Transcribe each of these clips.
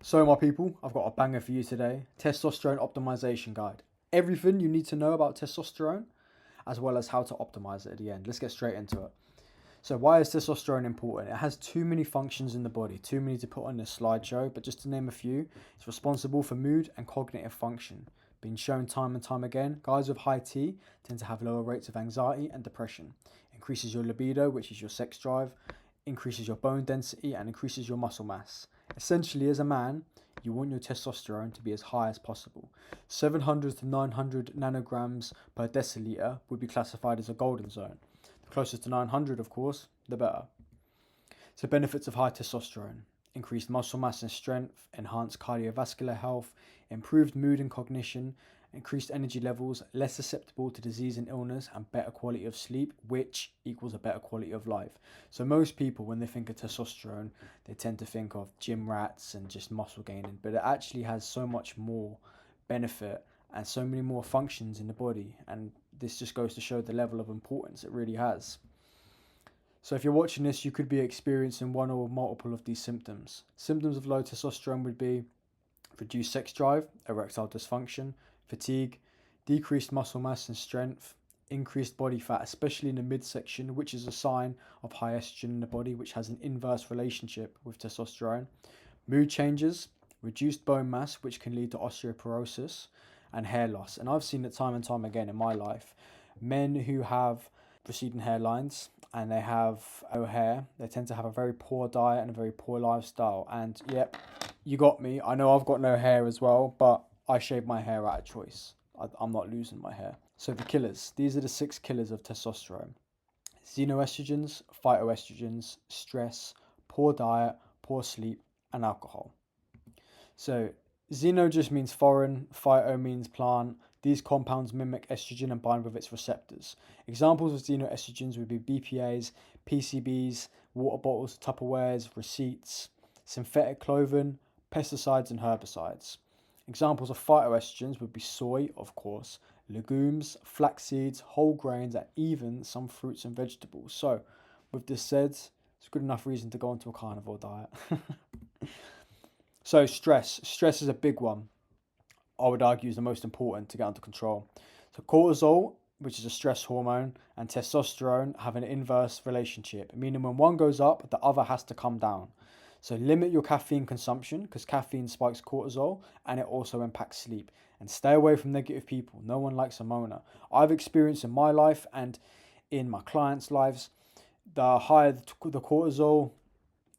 So my people, I've got a banger for you today. Testosterone optimization guide. Everything you need to know about testosterone, as well as how to optimize it at the end. Let's get straight into it. So why is testosterone important? It has too many functions in the body, too many to put on this slideshow, but just to name a few, it's responsible for mood and cognitive function. Been shown time and time again, guys with high T tend to have lower rates of anxiety and depression. Increases your libido, which is your sex drive, increases your bone density, and increases your muscle mass. Essentially, as a man, you want your testosterone to be as high as possible. 700 to 900 nanograms per deciliter would be classified as a golden zone. The closest to 900, of course, the better. So, benefits of high testosterone: increased muscle mass and strength, enhanced cardiovascular health, improved mood and cognition, increased energy levels, less susceptible to disease and illness, and better quality of sleep, which equals a better quality of life. So, most people, when they think of testosterone, they tend to think of gym rats and just muscle gaining, but it actually has so much more benefit and so many more functions in the body. And this just goes to show the level of importance it really has. So if you're watching this, you could be experiencing one or multiple of these symptoms. Symptoms of low testosterone would be reduced sex drive, erectile dysfunction, fatigue, decreased muscle mass and strength, increased body fat, especially in the midsection, which is a sign of high estrogen in the body, which has an inverse relationship with testosterone. Mood changes, reduced bone mass, which can lead to osteoporosis, and hair loss. And I've seen it time and time again in my life. Men who have receding hairlines and they have no hair, they tend to have a very poor diet and a very poor lifestyle. And yep, you got me. I know I've got no hair as well, but I shave my hair out of choice. I'm not losing my hair. So the killers, these are the 6 killers of testosterone: xenoestrogens, phytoestrogens, stress, poor diet, poor sleep, and alcohol. So xeno just means foreign, phyto means plant. These compounds mimic estrogen and bind with its receptors. Examples of xenoestrogens would be BPAs, PCBs, water bottles, Tupperwares, receipts, synthetic clothing, pesticides, and herbicides. Examples of phytoestrogens would be soy, of course, legumes, flax seeds, whole grains, and even some fruits and vegetables. So, with this said, it's good enough reason to go onto a carnivore diet. So, stress. Stress is a big one. I would argue is the most important to get under control. So cortisol, which is a stress hormone, and testosterone have an inverse relationship, meaning when one goes up, the other has to come down. So limit your caffeine consumption because caffeine spikes cortisol and it also impacts sleep. And stay away from negative people. No one likes a moaner. I've experienced in my life and in my clients' lives, the higher the cortisol,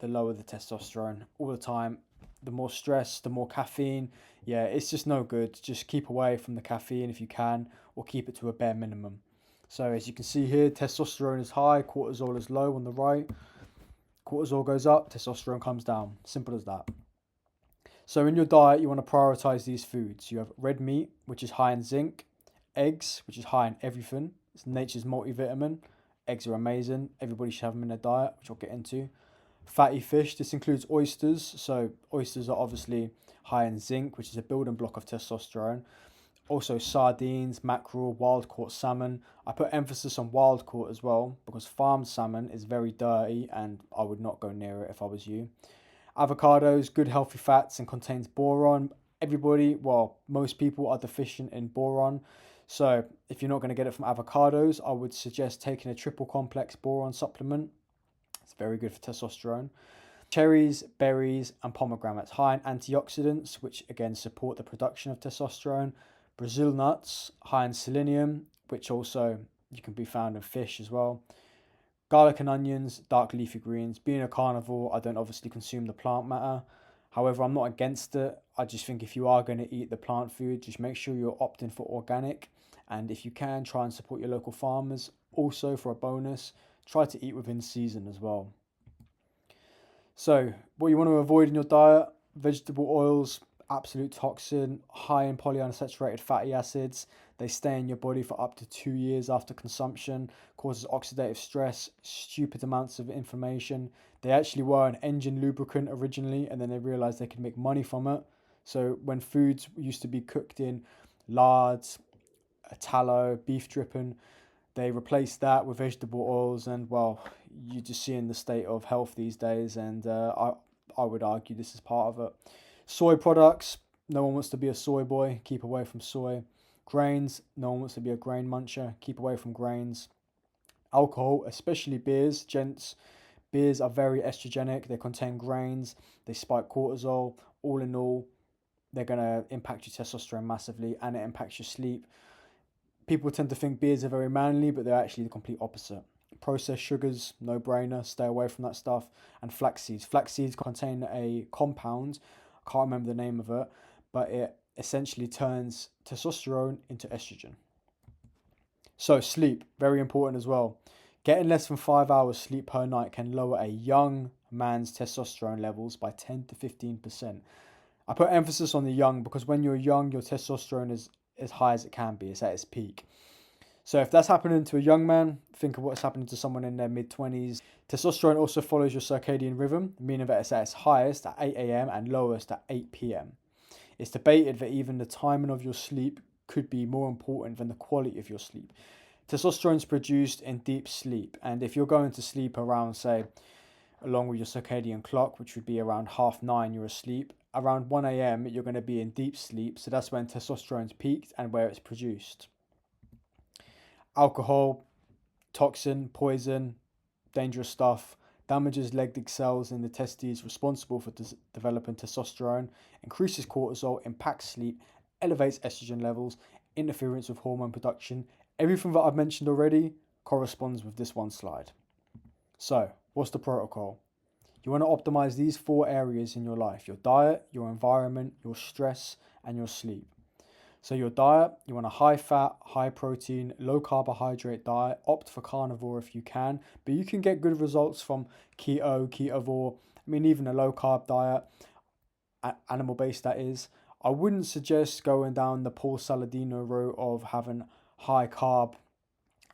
the lower the testosterone all the time. The more stress, the more caffeine. Yeah, it's just no good. Just keep away from the caffeine if you can, or keep it to a bare minimum. So as you can see here, testosterone is high, cortisol is low on the right. Cortisol goes up, testosterone comes down. Simple as that. So in your diet, you want to prioritize these foods. You have red meat, which is high in zinc, eggs, which is high in everything. It's nature's multivitamin. Eggs are amazing. Everybody should have them in their diet, which I'll get into. Fatty fish, this includes oysters. So oysters are obviously high in zinc, which is a building block of testosterone. Also sardines, mackerel, wild caught salmon. I put emphasis on wild caught as well because farmed salmon is very dirty and I would not go near it if I was you. Avocados, good healthy fats and contains boron. Everybody, well, most people are deficient in boron. So if you're not going to get it from avocados, I would suggest taking a triple complex boron supplement. It's very good for testosterone. Cherries, berries, and pomegranates, high in antioxidants, which again support the production of testosterone. Brazil nuts, high in selenium, which also you can be found in fish as well. Garlic and onions, dark leafy greens. Being a carnivore, I don't obviously consume the plant matter. However, I'm not against it. I just think if you are going to eat the plant food, just make sure you're opting for organic. And if you can, try and support your local farmers. Also, for a bonus, try to eat within season as well. So, what you want to avoid in your diet: vegetable oils, absolute toxin, high in polyunsaturated fatty acids. They stay in your body for up to 2 years after consumption, causes oxidative stress, stupid amounts of inflammation. They actually were an engine lubricant originally, and then they realized they could make money from it. So, when foods used to be cooked in lard, tallow, beef dripping, they replaced that with vegetable oils, and well, you're just seeing the state of health these days, and I would argue this is part of it. Soy products, no one wants to be a soy boy, keep away from soy. Grains, no one wants to be a grain muncher, keep away from grains. Alcohol, especially beers, gents, beers are very estrogenic, they contain grains, they spike cortisol. All in all, they're going to impact your testosterone massively, and it impacts your sleep. People tend to think beers are very manly, but they're actually the complete opposite. Processed sugars, no brainer, stay away from that stuff. And flax seeds. Flax seeds contain a compound, I can't remember the name of it, but it essentially turns testosterone into estrogen. So sleep, very important as well. Getting less than 5 hours sleep per night can lower a young man's testosterone levels by 10 to 15%. I put emphasis on the young because when you're young, your testosterone is as high as it can be. It's at its peak. So if that's happening to a young man, think of what's happening to someone in their mid-20s. Testosterone also follows your circadian rhythm, meaning that it's at its highest at 8 a.m. and lowest at 8 p.m. It's debated that even the timing of your sleep could be more important than the quality of your sleep. Testosterone is produced in deep sleep, and if you're going to sleep around, say, along with your circadian clock, which would be around 9:30, you're asleep. Around 1 a.m., you're going to be in deep sleep, so that's when testosterone's peaked and where it's produced. Alcohol, toxin, poison, dangerous stuff, damages Leydig cells in the testes responsible for developing testosterone, increases cortisol, impacts sleep, elevates estrogen levels, interference with hormone production. Everything that I've mentioned already corresponds with this one slide. So, what's the protocol? You want to optimize these 4 areas in your life: your diet, your environment, your stress, and your sleep. So your diet, you want a high fat, high protein, low carbohydrate diet. Opt for carnivore if you can, but you can get good results from keto, ketovore. I mean, even a low carb diet, animal based that is. I wouldn't suggest going down the Paul Saladino route of having high carb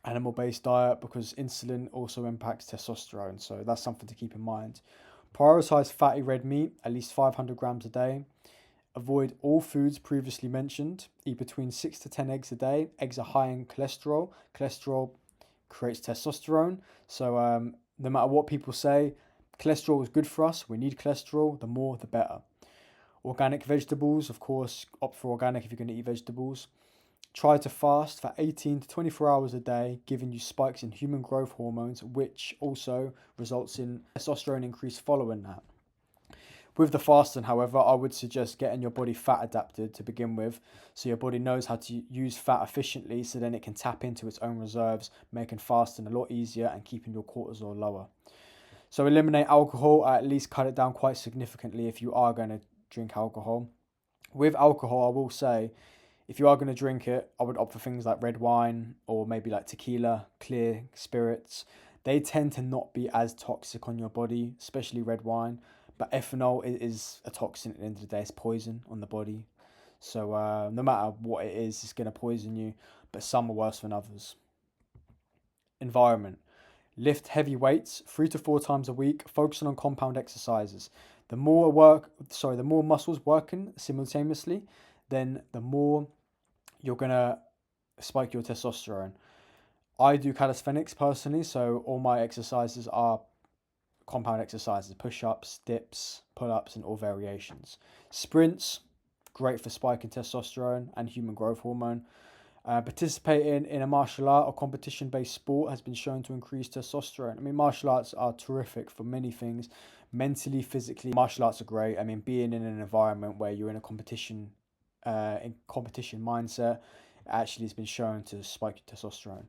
animal based diet because insulin also impacts testosterone. So that's something to keep in mind. Prioritize fatty red meat, at least 500 grams a day. Avoid all foods previously mentioned. Eat between 6 to 10 eggs a day. Eggs are high in cholesterol. Cholesterol creates testosterone. So no matter what people say, cholesterol is good for us. We need cholesterol. The more, the better. Organic vegetables, of course, opt for organic if you're going to eat vegetables. Try to fast for 18 to 24 hours a day, giving you spikes in human growth hormones, which also results in testosterone increase following that. With the fasting, however, I would suggest getting your body fat adapted to begin with, so your body knows how to use fat efficiently, so then it can tap into its own reserves, making fasting a lot easier and keeping your cortisol lower. So eliminate alcohol, or at least cut it down quite significantly if you are going to drink alcohol. With alcohol, I will say, if you are going to drink it, I would opt for things like red wine or maybe like tequila, clear spirits. They tend to not be as toxic on your body, especially red wine. But ethanol is a toxin at the end of the day. It's poison on the body. So no matter what it is, it's going to poison you. But some are worse than others. Environment. Lift heavy weights 3 to 4 times a week, focusing on compound exercises. The more muscles working simultaneously, then the more you're going to spike your testosterone. I do calisthenics personally, so all my exercises are compound exercises: push-ups, dips, pull-ups, and all variations. Sprints, great for spiking testosterone and human growth hormone. Participating in a martial art or competition-based sport has been shown to increase testosterone. I mean, martial arts are terrific for many things, mentally, physically. Martial arts are great. I mean, being in an environment where you're in a competition mindset actually has been shown to spike your testosterone.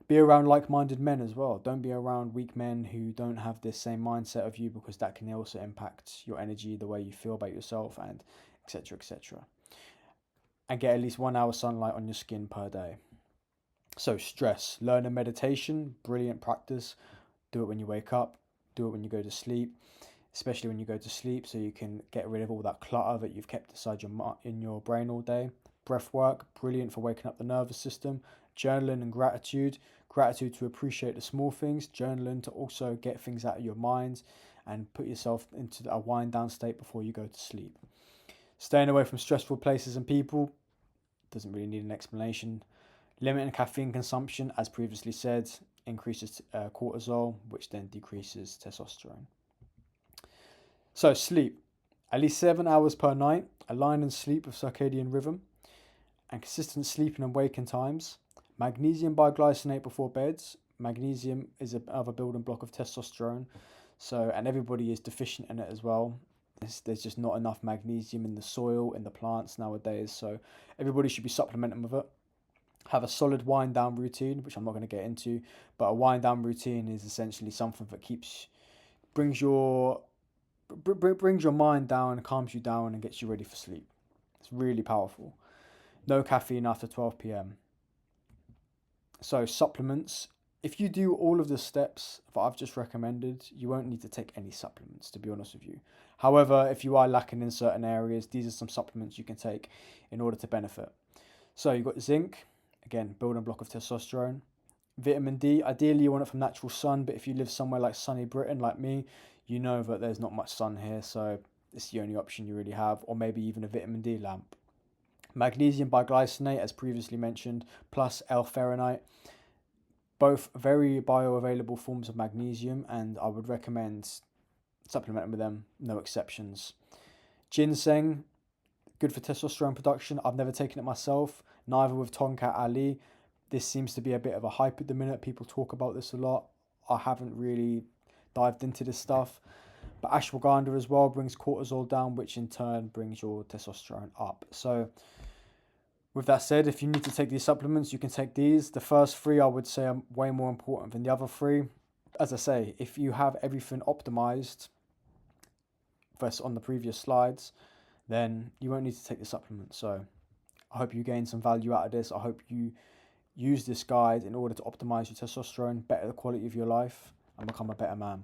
Be around like-minded men as well. Don't be around weak men who don't have this same mindset of you, because that can also impact your energy, the way you feel about yourself, and etc. etc. And get at least 1 hour sunlight on your skin per day. So stress, learning meditation, brilliant practice. Do it when you wake up, do it when you go to sleep, especially when you go to sleep, so you can get rid of all that clutter that you've kept inside in your brain all day. Breath work, brilliant for waking up the nervous system. Journaling and gratitude to appreciate the small things, journaling to also get things out of your mind and put yourself into a wind down state before you go to sleep. Staying away from stressful places and people, doesn't really need an explanation. Limiting caffeine consumption, as previously said, increases cortisol, which then decreases testosterone. So sleep. At least 7 hours per night, align and sleep with circadian rhythm, and consistent sleeping and waking times. Magnesium biglycinate before beds. Magnesium is another building block of testosterone. So, and everybody is deficient in it as well. There's just not enough magnesium in the soil, in the plants nowadays. So everybody should be supplementing with it. Have a solid wind down routine, which I'm not going to get into, but a wind down routine is essentially something that brings your mind down, calms you down, and gets you ready for sleep. It's really powerful. No caffeine after 12 p.m. So supplements, if you do all of the steps that I've just recommended, you won't need to take any supplements, to be honest with you. However, if you are lacking in certain areas, these are some supplements you can take in order to benefit. So you've got zinc, again, building block of testosterone. Vitamin D, ideally you want it from natural sun, but if you live somewhere like sunny Britain, like me, you know that there's not much sun here, so it's the only option you really have, or maybe even a vitamin D lamp. Magnesium biglycinate, as previously mentioned, plus L-theranoside, both very bioavailable forms of magnesium, and I would recommend supplementing with them, no exceptions. Ginseng, good for testosterone production. I've never taken it myself, neither with Tonkat Ali. This seems to be a bit of a hype at the minute. People talk about this a lot. I haven't really dived into this stuff. But ashwagandha as well brings cortisol down, which in turn brings your testosterone up. So with that said, if you need to take these supplements, you can take these. The first three I would say are way more important than the other three. As I say, if you have everything optimized, first on the previous slides, then you won't need to take the supplements. So I hope you gain some value out of this. I hope you use this guide in order to optimize your testosterone, better the quality of your life, and become a better man.